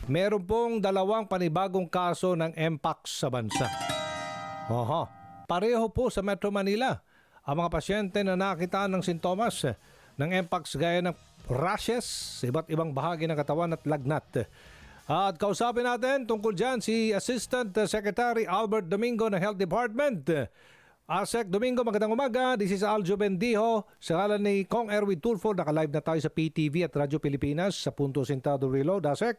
meron pong dalawang panibagong kaso ng Mpox sa bansa. Oho. Pareho po sa Metro Manila ang mga pasyente na nakita ng sintomas ng Mpox gaya ng rashes sa iba't ibang bahagi ng katawan at lagnat. At kausapin natin tungkol dyan si Assistant Secretary Albert Domingo ng Health Department. Sec Domingo, magandang umaga. This is Aljo Bendijo. Sa ngalan ni Kong Erwin Tulfo, naka-live na tayo sa PTV at Radyo Pilipinas sa Punto Sintado Reload. Sec?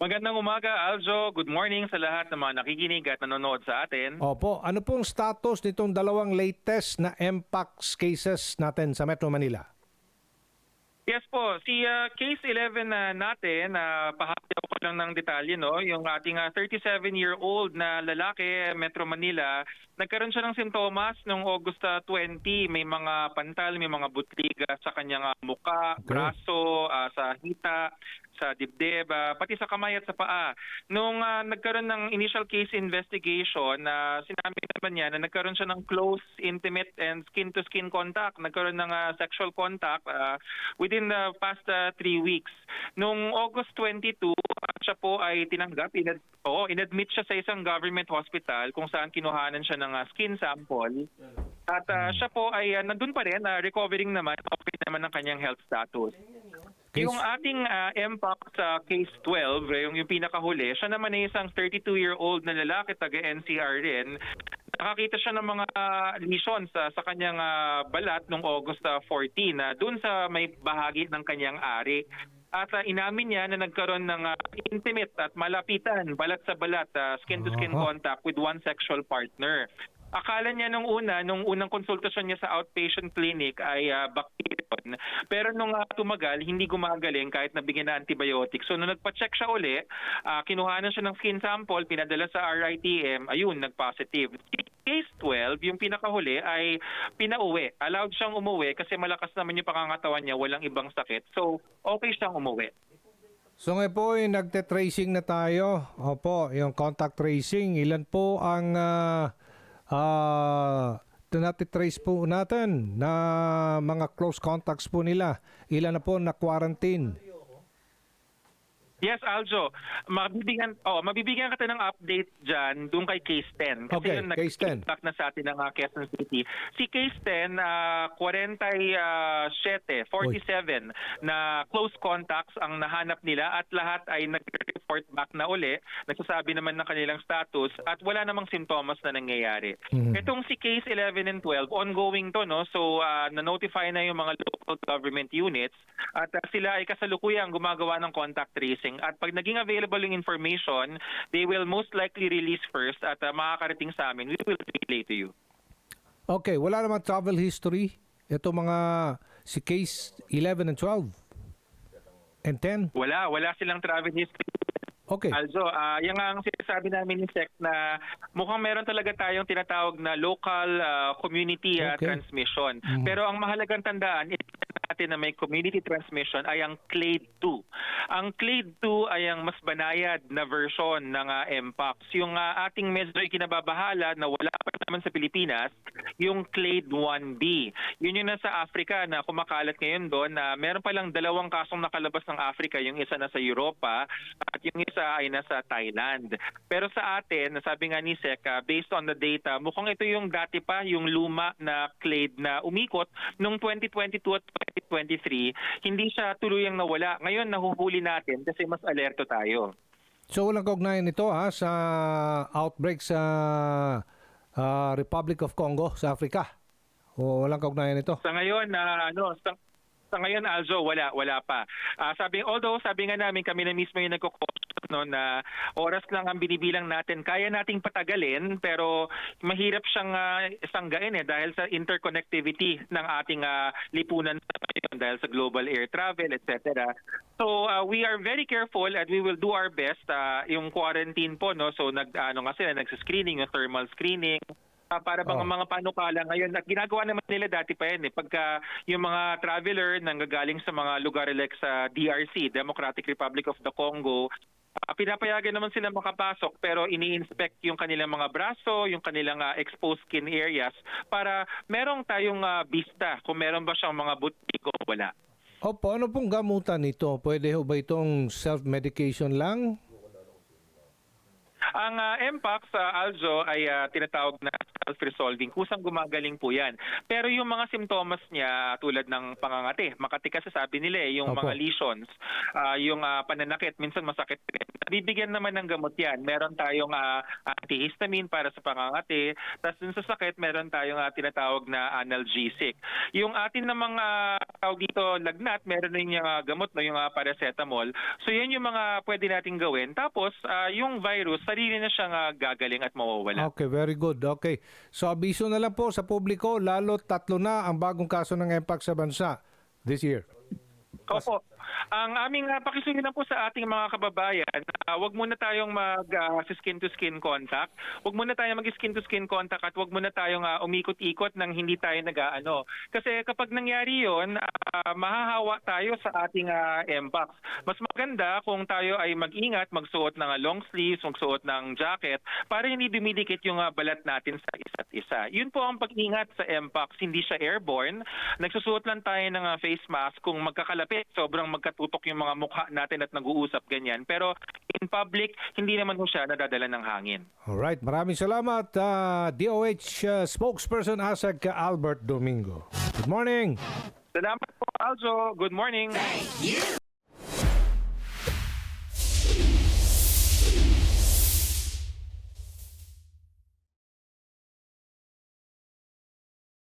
Magandang umaga, Aljo. Good morning sa lahat ng mga nakikinig at nanonood sa atin. Opo, ano pong status nitong dalawang latest na Mpox cases natin sa Metro Manila? Yes po, si case 11 natin, pahati ko lang ng detalye, no? Yung ating 37-year-old na lalaki, Metro Manila, nagkaroon siya ng sintomas noong August 20. May mga pantal, may mga butliga sa kanyang muka, braso, sa hita, sa dibdib, pati sa kamay at sa paa. Nung nagkaroon ng initial case investigation, sinabi naman niya na nagkaroon siya ng close, intimate, and skin-to-skin contact. Nagkaroon ng sexual contact within the past 3 weeks. Nung August 22, siya po ay tinanggap, inadmit siya sa isang government hospital kung saan kinuhanan siya ng skin sample. At siya po ay nandun pa rin, recovering naman, okay naman ang kanyang health status. Yung ating Mpox case 12, yung pinakahuli, siya naman ay isang 32-year-old na lalaki, taga-NCR rin. Nakakita siya ng mga lesions sa kanyang balat noong August 14, doon sa may bahagi ng kanyang ari. At inamin niya na nagkaroon ng intimate at malapitan, balat sa balat, skin-to-skin contact with one sexual partner. Akala niya nung unang konsultasyon niya sa outpatient clinic ay bacterium. Pero nung tumagal, hindi gumagaling kahit nabigyan na antibiotics. So nung nagpa-check siya uli, kinuhanan siya ng skin sample, pinadala sa RITM, ayun, nag-positive. Case 12, yung pinakahuli ay pinauwi. Allowed siyang umuwi kasi malakas naman yung pangangatawan niya, walang ibang sakit. So okay siyang umuwi. So ngayon po ay nagte-tracing na tayo. Opo, yung contact tracing. Ilan po ang natitrace po natin na mga close contacts po nila? Ilan na po na quarantine? Yes, Aljo. Mabibigyan ka ng update dyan doon kay Case 10. Kasi Okay, yung Case 10. nag-feedback na sa atin ng Quezon City. Si Case 10, 47 na close contacts ang nahanap nila at lahat ay nag-report back na uli. Nagsasabi naman ng kanilang status at wala namang simptomas na nangyayari. Itong si Case 11 and 12, ongoing to, no? So, na-notify na yung mga local government units at sila ay kasalukuyang gumagawa ng contact tracing. At pag naging available yung information, they will most likely release first at makakarating sa amin. We will relay to you. Okay, wala namang travel history. Ito mga si case 11 and 12 and 10? Wala silang travel history. Okay. Also, yan nga ang sinasabi namin ni SEC na mukhang meron talaga tayong tinatawag na local community transmission. Pero ang mahalagang tandaan, natin na may community transmission ay ang Clade 2. Ang Clade 2 ay ang mas banayad na version ng Mpox. Yung ating medyo ikinababahala na wala pa naman sa Pilipinas, yung Clade 1B. Yun yung nasa Africa na kumakalat ngayon doon na meron palang 2 kasong nakalabas ng Africa, yung isa nasa Europa at yung isa ay nasa Thailand. Pero sa atin, sabi nga ni SEC, based on the data, mukhang ito yung dati pa, yung luma na Clade na umikot noong 2022 at 2023, hindi siya tuluyang nawala. Ngayon, nahuhuli natin kasi mas alerto tayo. So walang kaugnayan ito sa outbreak sa Republic of Congo sa Africa? O walang kaugnayan ito? Sa ngayon, sa ngayon, Aljo, wala pa. Sabi nga namin, kami na mismo yung nagko-caution na oras lang ang binibilang natin. Kaya nating patagalin, pero mahirap siyang sanggain dahil sa interconnectivity ng ating lipunan dahil sa global air travel, etc. So we are very careful and we will do our best. Yung quarantine po, no? So nag-screening, yung thermal screening, para bang mga panukala ngayon at ginagawa naman nila dati pa yan pagka yung mga traveler nanggagaling sa mga lugar like sa DRC, Democratic Republic of the Congo, pinapayagan naman sila makapasok pero ini-inspect yung kanilang mga braso, yung kanilang exposed skin areas para merong tayong vista kung meron ba siyang mga butik o wala. Opo, ano pong gamutan nito? Pwede ho ba itong self-medication lang? Ang Mpox, Aljo, ay tinatawag na self-resolving. Kusang gumagaling po yan. Pero yung mga simptomas niya tulad ng pangangati, makati kasi sabi nila yung Opo. mga lesions, yung pananakit, minsan masakit rin. Bibigyan naman ng gamot yan. Meron tayong antihistamine para sa pangangati. Tapos dun sa sakit, meron tayong tinatawag na analgesic. Yung atin namang tawag dito lagnat, meron rin yung gamot, no, yung paracetamol. So yan yung mga pwede nating gawin. Tapos yung virus, sarili na siyang gagaling at mawawala. Okay, very good. Okay. So abiso na lang po sa publiko, lalo 3 na ang bagong kaso ng Mpox sa bansa this year. Opo. Ang aming pakisuyo lang po sa ating mga kababayan, wag muna tayong mag-skin-to-skin contact. Wag muna tayong mag-skin-to-skin contact at wag muna tayong umikot-ikot nang hindi tayo nag-aano. Kasi kapag nangyari yon, mahahawa tayo sa ating Mpox. Mas maganda kung tayo ay mag-ingat, magsuot ng long sleeves, magsuot ng jacket para hindi dumidikit yung balat natin sa isa't isa. Yun po ang pag-ingat sa Mpox. Hindi siya airborne. Nagsusuot lang tayo ng face mask kung magkakalapit, sobrang magkatutok yung mga mukha natin at nag-uusap ganyan. Pero in public, hindi naman po siya nadadala ng hangin. Alright, maraming salamat DOH spokesperson Asag Albert Domingo. Good morning. Salamat po, Aljo. Good morning.